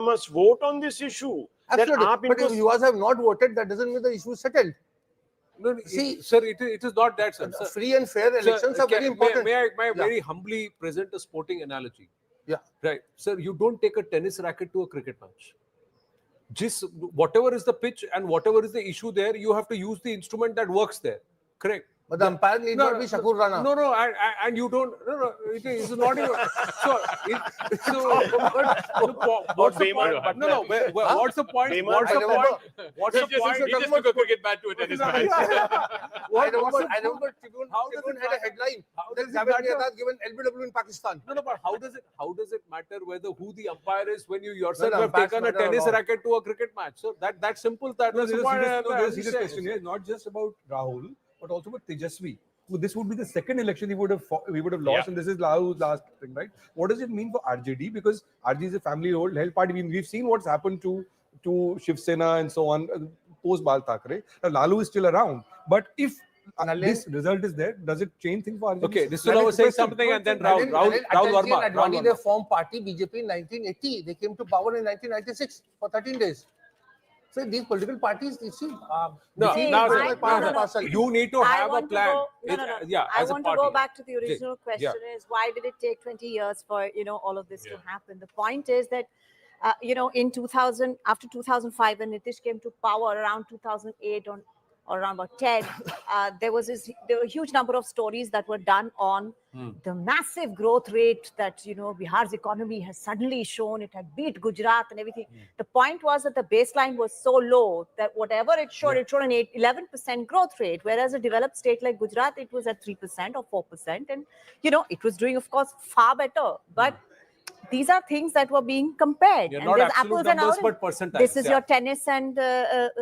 must vote on this issue. Absolutely. But if you have not voted, that doesn't mean the issue is settled. No, see, sir, it is not that, sir. Free and fair elections are very important. May I very humbly present a sporting analogy? Yeah. Right. Sir, you don't take a tennis racket to a cricket match. Just whatever is the pitch and whatever is the issue there, you have to use the instrument that works there. Correct. But the umpire need not be Shakur Rana. No, and you don't. No, it is not even. What's the point? No, what's the point? What's the point? What's the point? He just took a cricket bat to a tennis match. I remember Tribune had a headline that Javed Mirdad given LBW in Pakistan. No, but how does it matter who the umpire is when you yourself have taken a tennis racket to a cricket match? So that's simple. That's the point. There's a serious question here, not just about Rahul, but also with Tejashwi. So this would be the second election we would have lost, and this is Rahu's last thing, right? What does it mean for RJD? Because RJD is a family-held party. We've seen what's happened to Shiv Sena and so on post Bal Thackeray. Now, Lalu is still around, but if this result is there, does it change things for RJD? Okay, this is was saying something, and then Rahul Verma. Advani, they formed party BJP in 1980. They came to power in 1996 for 13 days. So these political parties, you see, you need to have a plan. I want to go back to the original question: is why did it take 20 years for all of this to happen? The point is that in 2000, after 2005, when Nitish came to power around 2008 or around about 10, there were a huge number of stories that were done on the massive growth rate that Bihar's economy has suddenly shown. It had beat Gujarat and everything. The point was that the baseline was so low that whatever it showed, it showed an 11% growth rate, whereas a developed state like Gujarat, it was at 3% or 4%, and it was doing, of course, far better. But these are things that were being compared. And not absolute numbers, but percentages. This is your tennis and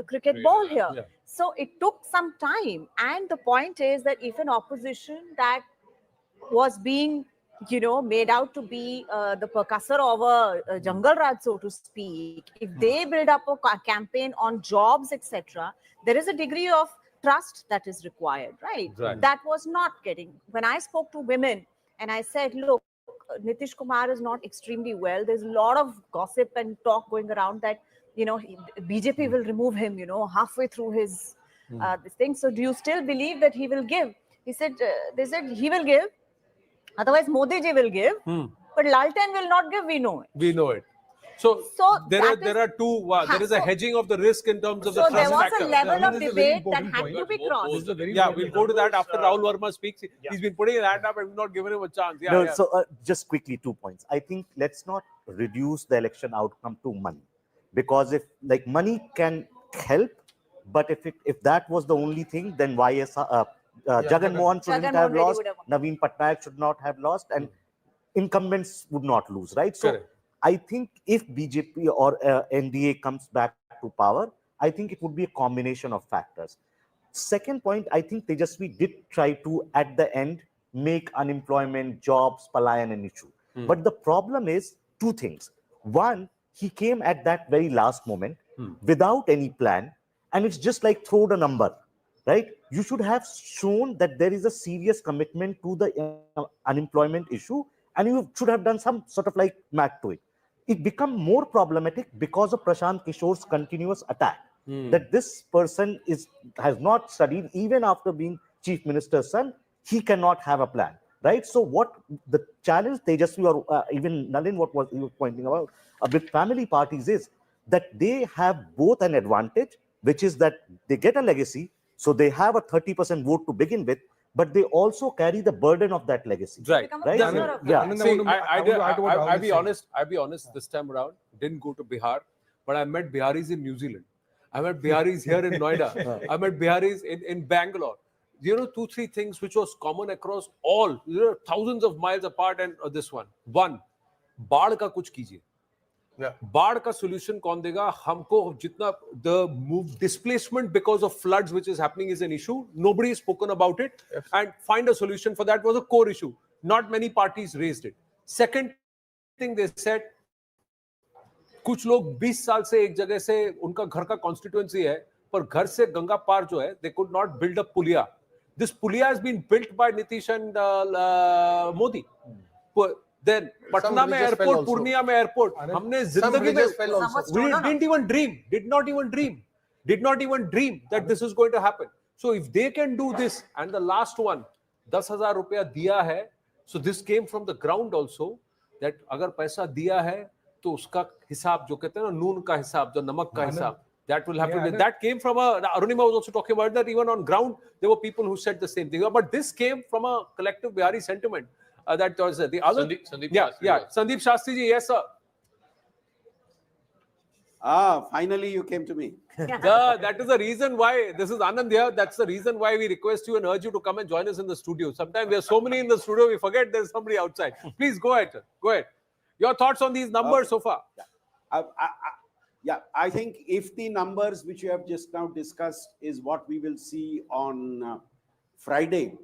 cricket ball here. Yeah. So it took some time. And the point is that if an opposition that was being, made out to be the percussor of a jungle raj, so to speak, if they build up a campaign on jobs, etc., there is a degree of trust that is required, right? That was not getting. When I spoke to women and I said, look, Nitish Kumar is not extremely well. There's a lot of gossip and talk going around that, BJP will remove him, halfway through his this thing. So do you still believe that he will give? He said, they said he will give. Otherwise, Modi ji will give. But Lalten will not give. We know it. We know it. So there are two. There is a hedging of the risk in terms of the. So there was a level of debate that had to be crossed. We'll go to that after Rahul Verma speaks. He's been putting his hand up and not giving him a chance. So just quickly, 2 points. I think let's not reduce the election outcome to money, because if money can help, but if that was the only thing, then Jagan Mohan shouldn't have lost, Naveen Patnaik should not have lost, and incumbents would not lose, right? So. Correct. I think if BJP or NDA comes back to power, I think it would be a combination of factors. Second point, I think Tejashwi did try to, at the end, make unemployment, jobs, palayan an issue. But the problem is two things. One, he came at that very last moment without any plan, and it's just like throw a number, right? You should have shown that there is a serious commitment to the unemployment issue, and you should have done some sort of math to it. It become more problematic because of Prashant Kishore's continuous attack, that this person has not studied, even after being chief minister's son, he cannot have a plan, right? So what the challenge Tejashwi or even Nalin, what was you pointing out with family parties is that they have both an advantage, which is that they get a legacy, so they have a 30% vote to begin with, but they also carry the burden of that legacy. Right. Yeah. See, I'll be honest, this time around, didn't go to Bihar, but I met Biharis in New Zealand. I met Biharis here in Noida. I met Biharis in Bangalore. 2-3 things which was common across all, thousands of miles apart, and this one. One, बाढ़ का कुछ कीजिए. बाढ़ का solution कौन देगा? हमको जितना the displacement because of floods which is happening is an issue. Nobody has spoken about it, and find a solution for that was a core issue. Not many parties raised it. Second thing they said, कुछ लोग 20 साल से एक जगह से उनका घर का constituency है, पर घर से गंगा पार जो है, they could not build a puliya. This puliya has been built by Nitish and Modi. Then Patna में bridges fell airport, also. Purnia में airport. हमने Some जिंदगी में bridges fell also. Some we was- no, no. didn't even dream, did not even dream that this is going to happen. So if they can do this, and the last one, 10,000 रुपया दिया है, so this came from the ground also, that अगर पैसा दिया है, तो उसका हिसाब जो कहते हैं ना नून का हिसाब, जो नमक का हिसाब, that will have to be. That came from Arunima was also talking about that even on ground, there were people who said the same thing. But this came from a collective Bihari sentiment. That was the other. Sandeep yeah, Shastri yeah. was. Sandeep Shastri ji, yes, sir. Finally you came to me. That is the reason why, this is Anand here, that's the reason why we request you and urge you to come and join us in the studio. Sometimes there are so many in the studio, we forget there's somebody outside. Please go ahead, sir. Go ahead. Your thoughts on these numbers so far? I think if the numbers which you have just now discussed is what we will see on Friday,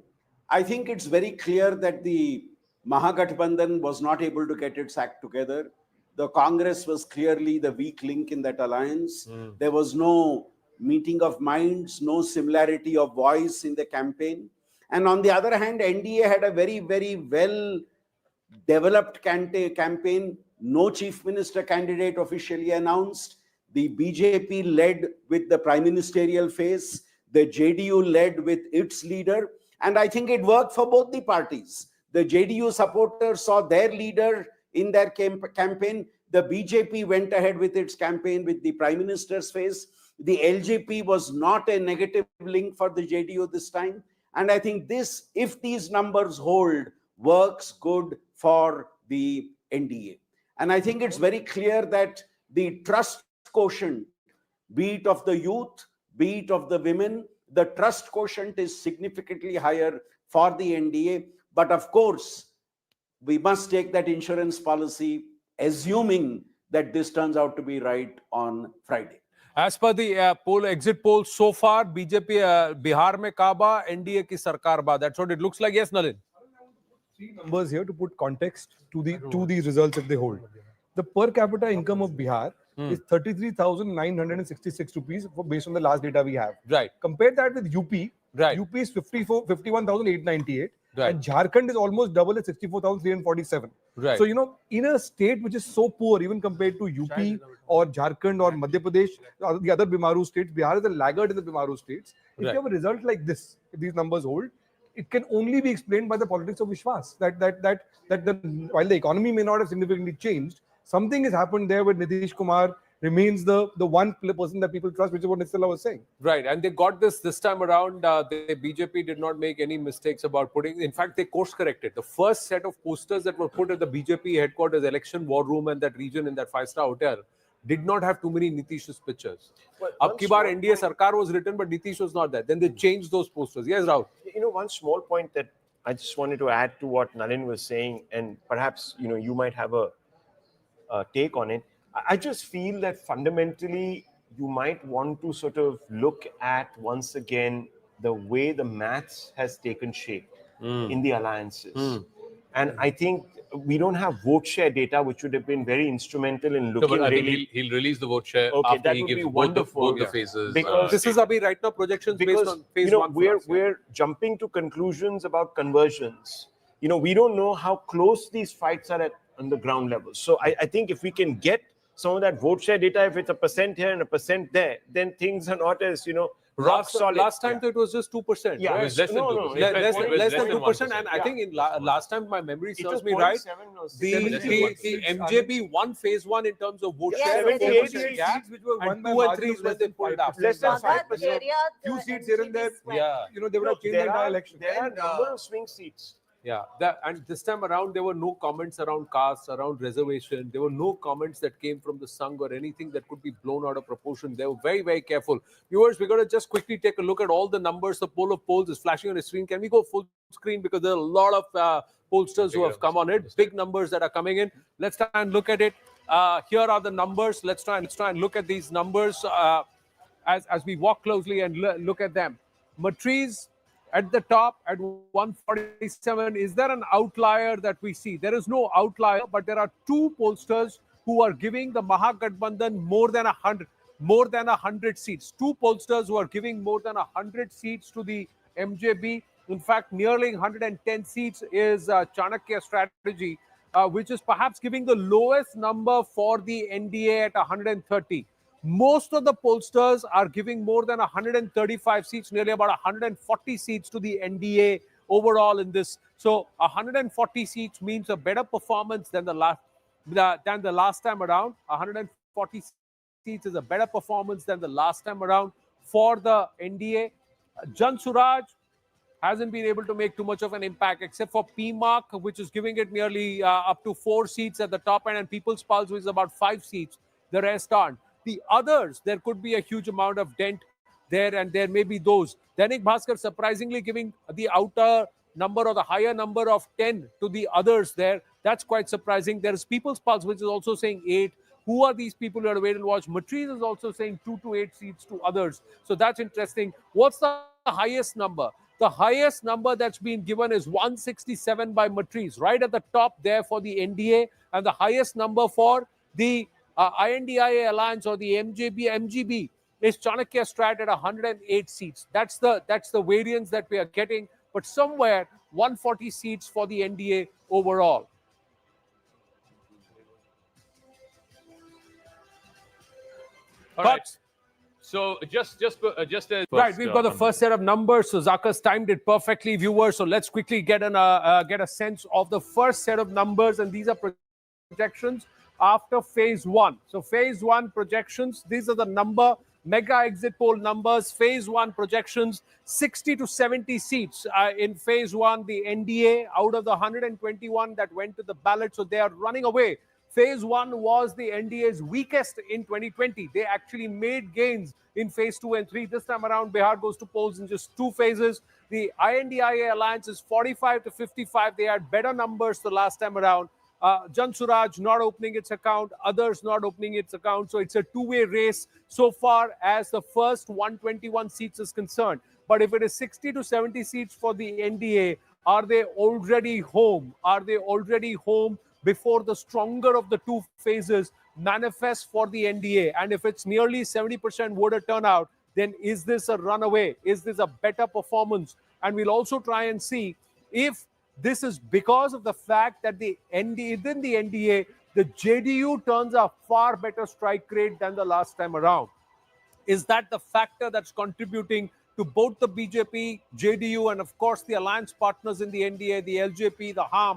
I think it's very clear that the Mahagathbandhan was not able to get its act together. The Congress was clearly the weak link in that alliance. There was no meeting of minds, no similarity of voice in the campaign. And on the other hand, NDA had a very, very well developed campaign. No chief minister candidate officially announced. The BJP led with the prime ministerial face. The JDU led with its leader. And I think it worked for both the parties. The JDU supporters saw their leader in their campaign. The BJP went ahead with its campaign with the prime minister's face. The LJP was not a negative link for the JDU this time. And I think this, if these numbers hold, works good for the NDA. And I think it's very clear that the trust quotient, be it of the youth, be it of the women, the trust quotient is significantly higher for the NDA. But of course, we must take that insurance policy, assuming that this turns out to be right on Friday. As per the exit poll so far, BJP Bihar mein kaaba, NDA ki sarkar ba. That's what it looks like. Yes, Nalin. Three numbers here to put context to these results if they hold. The per capita income of Bihar is 33,966 rupees based on the last data we have. Right. Compare that with UP. Right. UP is 51,898. Right. And Jharkhand is almost double at 64,347. Right. So, in a state which is so poor, even compared to UP or Jharkhand or Madhya Pradesh, the other Bimaru states, Bihar is a laggard in the Bimaru states. If you have a result like this, if these numbers hold, it can only be explained by the politics of Vishwas. While the economy may not have significantly changed, something has happened there where Nitish Kumar remains the one person that people trust, which is what Nitya was saying. Right, and they got this time around. The BJP did not make any mistakes about putting. In fact, they course corrected. The first set of posters that were put at the BJP headquarters, election war room, and that region in that 5-star hotel did not have too many Nitish's pictures. Ab ki baar NDA Sarkar was written, but Nitish was not there. Then they changed those posters. Yes, Rahul. One small point that I just wanted to add to what Nalin was saying, and perhaps you might have a take on it. I just feel that fundamentally you might want to sort of look at once again the way the maths has taken shape in the alliances. And I think we don't have vote share data, which would have been very instrumental in looking I think really. he'll release the vote share Okay, after that he would gives be both wonderful. the phases. Because This is Abhi right now projections based because on phase one. for us, yeah. we're jumping to conclusions about conversions. We don't know how close these fights are at on the ground level. So I think if we can get some of that vote share data, if it's 1% here and 1% there, then things are not as rock solid. Last time it was just 2%. Yeah, right? It was less than 2%. Less than 2%. 1%. And I think in last time, my memory It was serves me right, 0.7 or the MJB won phase one in terms of vote Yes, share. it 4% did. gap, Which were won and by 2 and margin 3 of is when they pulled up. Less than Other 5%. area, Few seats here and there. Yeah. They would have changed the entire election. There are a number of swing seats. Yeah, and this time around, there were no comments around caste, around reservation. There were no comments that came from the Sangh or anything that could be blown out of proportion. They were very, very careful. Viewers, we're going to just quickly take a look at all the numbers. The poll of polls is flashing on the screen. Can we go full screen? Because there are a lot of pollsters who have come on it. Big numbers that are coming in. Let's try and look at it. Here are the numbers. Let's try and look at these numbers as we walk closely and look at them. Matriz at the top at 147. Is there an outlier that we see? There is no outlier, but there are two pollsters who are giving the Mahagathbandhan more than 100 seats. Two pollsters who are giving more than 100 seats to the MJB. In fact, nearly 110 seats is Chanakya strategy. which is perhaps giving the lowest number for the NDA at 130. Most of the pollsters are giving more than 135 seats, nearly about 140 seats to the NDA overall in this. So 140 seats means a better performance than the last time around. 140 seats is a better performance than the last time around for the NDA. Jan Suraj hasn't been able to make too much of an impact, except for PMark, which is giving it nearly up to 4 seats at the top end, and People's Pulse, which is about 5 seats. The rest aren't. The others, there could be a huge amount of dent there, and there may be those. Dainik Bhaskar surprisingly giving the outer number or the higher number of 10 to the others there. That's quite surprising. There is People's Pulse, which is also saying 8. Who are these people who are wait and watch? Matriz is also saying 2 to 8 seats to others. So that's interesting. What's the highest number? The highest number that's been given is 167 by Matriz, right at the top there for the NDA, and the highest number for the INDIA Alliance or the MGB is Chanakya Strat at 108 seats. That's the variance that we are getting, but somewhere 140 seats for the NDA overall. All right. So just as right, we've got the first set of numbers. So Zaka's timed it perfectly, viewers. So let's quickly get a sense of the first set of numbers, and these are projections after phase 1. So phase 1 projections, these are the mega exit poll numbers. Phase 1 projections, 60 to 70 seats in phase 1. The NDA out of the 121 that went to the ballot, so they are running away. Phase 1 was the NDA's weakest in 2020. They actually made gains in phase 2 and 3. This time around, Bihar goes to polls in just 2 phases. The INDIA Alliance is 45 to 55. They had better numbers the last time around. Jan Suraj not opening its account, others not opening its account. So it's a two-way race so far as the first 121 seats is concerned. But if it is 60 to 70 seats for the NDA, are they already home? Are they already home before the stronger of the 2 phases manifests for the NDA? And if it's nearly 70% voter turnout, then is this a runaway? Is this a better performance? And we'll also try and see if this is because of the fact that within the NDA, the JDU turns a far better strike rate than the last time around. Is that the factor that's contributing to both the BJP, JDU, and of course the alliance partners in the NDA, the LJP, the HAM?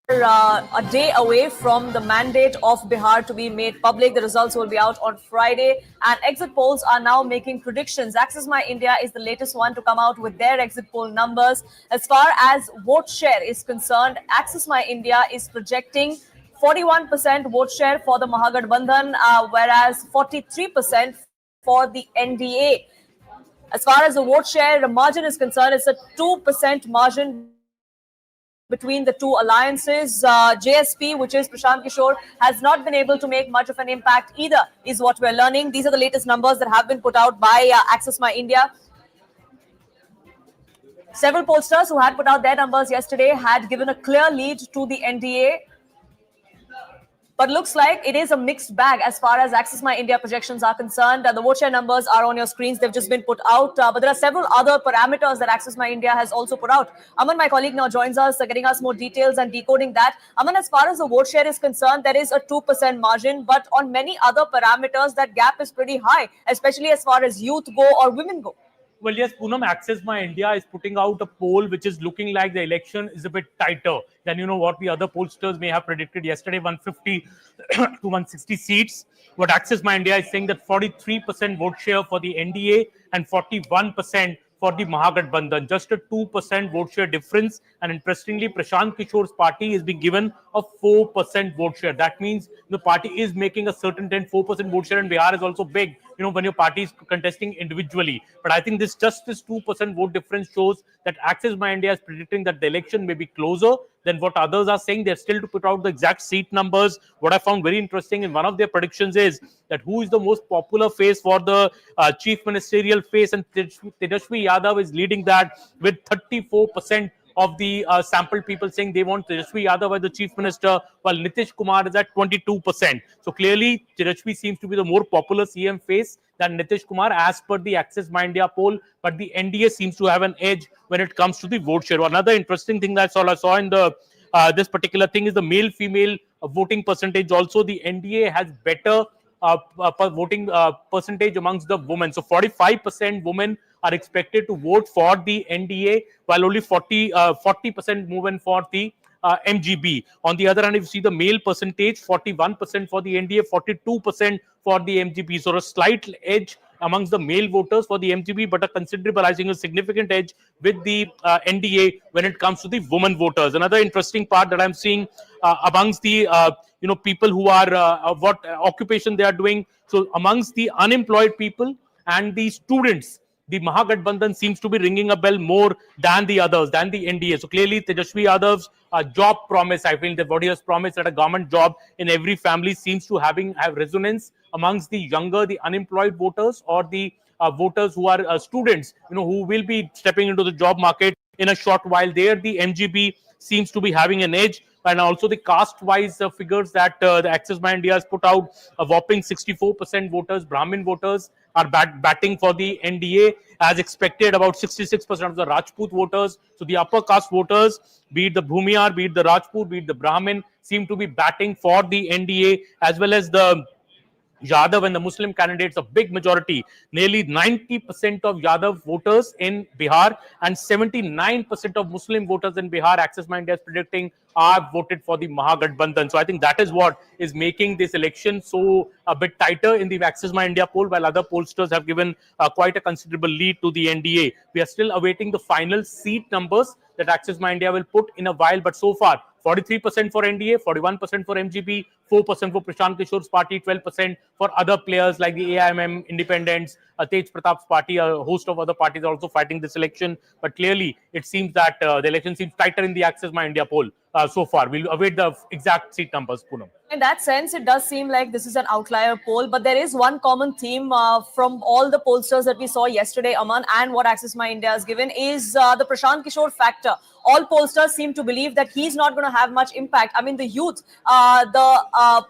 A day away from the mandate of Bihar to be made public. The results will be out on Friday, and exit polls are now making predictions. Access My India is the latest one to come out with their exit poll numbers. As far as vote share is concerned, Access My India is projecting 41% vote share for the Mahagathbandhan, whereas 43% for the NDA. As far as the vote share margin is concerned, it's a 2% margin between the two alliances. JSP, which is Prashant Kishore, has not been able to make much of an impact either, is what we're learning. These are the latest numbers that have been put out by Access My India. Several pollsters who had put out their numbers yesterday had given a clear lead to the NDA. But looks like it is a mixed bag as far as Access My India projections are concerned. The vote share numbers are on your screens. They've just been put out. But there are several other parameters that Access My India has also put out. Aman, my colleague, now joins us, getting us more details and decoding that. Aman, as far as the vote share is concerned, there is a 2% margin. But on many other parameters, that gap is pretty high, especially as far as youth go or women go. Well, yes, Poonam, Access My India is putting out a poll which is looking like the election is a bit tighter than what the other pollsters may have predicted yesterday, 150 to 160 seats. What Access My India is saying that 43% vote share for the NDA and 41% for the Mahagathbandhan, just a 2% vote share difference. And interestingly, Prashant Kishore's party is being given a 4% vote share. That means the party is making a certain 4% vote share, and Bihar is also big, when your party is contesting individually. But I think this 2% vote difference shows that Access My India is predicting that the election may be closer than what others are saying. They're still to put out the exact seat numbers. What I found very interesting in one of their predictions is that who is the most popular face for the chief ministerial face, and Tejashwi Yadav is leading that with 34% of the sample people saying they want Tejashwi Yadav as the chief minister, while Nitish Kumar is at 22%. So clearly, Tejashwi seems to be the more popular CM face than Nitish Kumar as per the Access My India poll, but the NDA seems to have an edge when it comes to the vote share. Another interesting thing that I saw in the this particular thing is the male-female voting percentage. Also, the NDA has better voting percentage amongst the women. So 45% women are expected to vote for the NDA, while only 40% women for the MGB. On the other hand, if you see the male percentage, 41% for the NDA, 42% for the MGB. So a slight edge amongst the male voters for the MGB, but a considerable, I think, a significant edge with the NDA when it comes to the women voters. Another interesting part that I'm seeing amongst the people who are what occupation they are doing. So amongst the unemployed people and the students, the Mahagathbandhan seems to be ringing a bell more than the others, than the NDA. So clearly, Tejashwi Yadav's job promise, I feel that what he has promised that a government job in every family seems to have resonance amongst the younger, the unemployed voters, or the voters who are students, who will be stepping into the job market in a short while. There, the MGB seems to be having an edge. And also the caste-wise figures that the Access by India has put out, a whopping 64% voters, Brahmin voters, are batting for the NDA. As expected, about 66% of the Rajput voters. So the upper caste voters, be it the Bhumiyar, be it the Rajput, be it the Brahmin, seem to be batting for the NDA, as well as the Yadav and the Muslim candidates, a big majority, nearly 90% of Yadav voters in Bihar and 79% of Muslim voters in Bihar, Access by India is predicting, are voted for the Mahagathbandhan. So I think that is what is making this election so a bit tighter in the Access by India poll, while other pollsters have given quite a considerable lead to the NDA. We are still awaiting the final seat numbers that Access by India will put in a while, but so far 43% for NDA, 41% for MGB, 4% for Prashant Kishore's party, 12% for other players like the AIMM, Independents, Tej Pratap's party. A host of other parties are also fighting this election. But clearly, it seems that the election seems tighter in the Access by India poll so far. We'll await the exact seat numbers, Poonam. In that sense, it does seem like this is an outlier poll, but there is one common theme from all the pollsters that we saw yesterday, Aman, and what Access My India has given is the Prashant Kishore factor. All pollsters seem to believe that he's not going to have much impact. I mean, the youth, the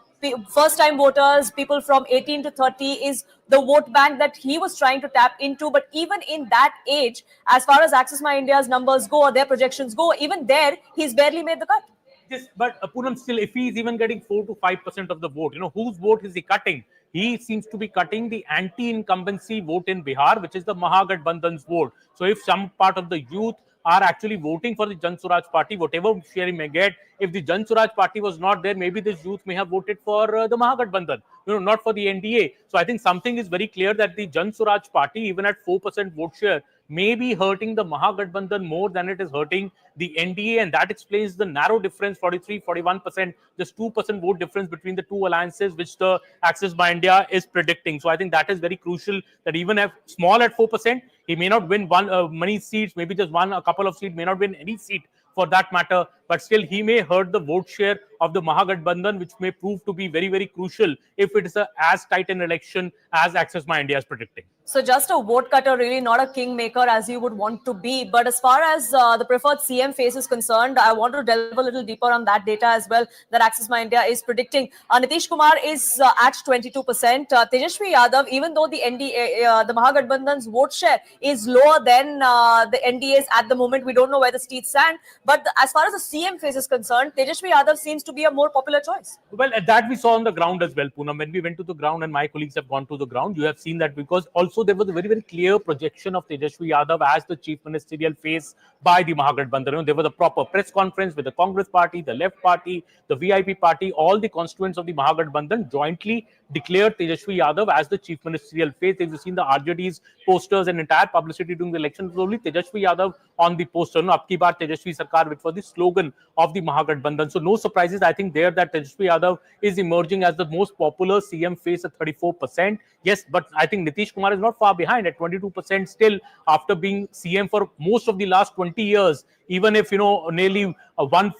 first-time voters, people from 18 to 30 is the vote bank that he was trying to tap into. But even in that age, as far as Access My India's numbers go or their projections go, even there, he's barely made the cut. Yes, but Poonam, still, if he is even getting 4 to 5% of the vote, whose vote is he cutting? He seems to be cutting the anti-incumbency vote in Bihar, which is the Mahagathbandhan's vote. So if some part of the youth are actually voting for the Jan Swaraj party, whatever share he may get, if the Jan Swaraj party was not there, maybe this youth may have voted for the Mahagathbandhan, not for the NDA. So I think something is very clear that the Jan Swaraj party, even at 4% vote share, may be hurting the Mahagathbandhan more than it is hurting the NDA, and that explains the narrow difference, 43-41%, just 2% vote difference between the two alliances, which the Access by India is predicting. So I think that is very crucial, that even if small at 4%, he may not win many seats, maybe just a couple of seats, may not win any seat for that matter, but still he may hurt the vote share of the Mahagathbandhan, which may prove to be very, very crucial if it is as tight an election as Access by India is predicting. So just a vote cutter, really not a kingmaker as you would want to be. But as far as the preferred CM face is concerned, I want to delve a little deeper on that data as well that Access by India is predicting. Nitish Kumar is at 22%. Tejashwi Yadav, even though the NDA, the Mahagathbandhan's vote share is lower than the NDA's at the moment, we don't know where the seats stand. But as far as the CM face is concerned, Tejashwi Yadav seems to be a more popular choice. Well, that we saw on the ground as well, Poonam. When we went to the ground and my colleagues have gone to the ground, you have seen that, because also there was a very, very clear projection of Tejashwi Yadav as the chief ministerial face by the Mahagathbandhan. There was a proper press conference with the Congress party, the Left party, the VIP party, all the constituents of the Mahagathbandhan jointly declared Tejashwi Yadav as the chief ministerial face. If you've seen the RJD's posters and entire publicity during the election, it was only Tejashwi Yadav on the poster. Abki baar Tejashwi Sarkar, which was the slogan of the Mahagathbandhan. So no surprises, I think, there that Tejashwi Yadav is emerging as the most popular CM face at 34%. Yes, but I think Nitish Kumar is not far behind at 22% still, after being CM for most of the last 20 years. Even if, nearly one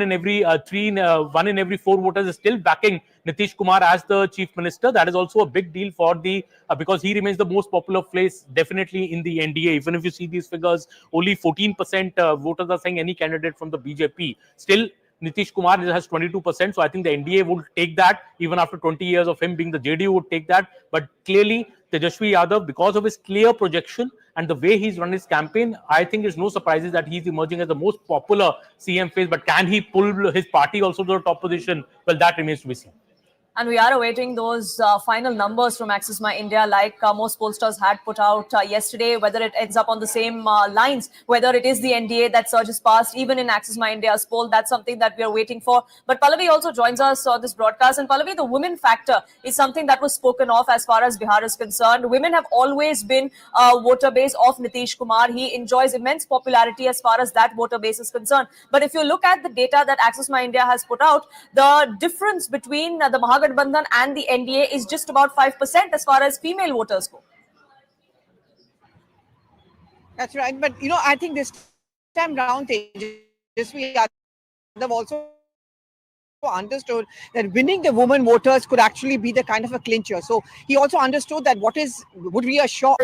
in every four voters is still backing Nitish Kumar as the chief minister. That is also a big deal for because he remains the most popular face definitely in the NDA. Even if you see these figures, only 14% voters are saying any candidate from the BJP. Still, Nitish Kumar has 22%. So I think the NDA would take that. Even after 20 years of him being the JDU would take that. But clearly, Tejashwi Yadav, because of his clear projection and the way he's run his campaign, I think there's no surprises that he's emerging as the most popular CM face. But can he pull his party also to the top position? Well, that remains to be seen. And we are awaiting those final numbers from Axis My India, like most pollsters had put out yesterday, whether it ends up on the same lines, whether it is the NDA that surges past, even in Axis My India's poll. That's something that we are waiting for. But Pallavi also joins us on this broadcast. And Pallavi, the women factor is something that was spoken of as far as Bihar is concerned. Women have always been a voter base of Nitish Kumar. He enjoys immense popularity as far as that voter base is concerned. But if you look at the data that Axis My India has put out, the difference between the Mahagathbandhan and the NDA is just about 5% as far as female voters go. That's right. But, I think this time round, Tejashwi Yadav also understood that winning the women voters could actually be the kind of a clincher. So he also understood that what would reassure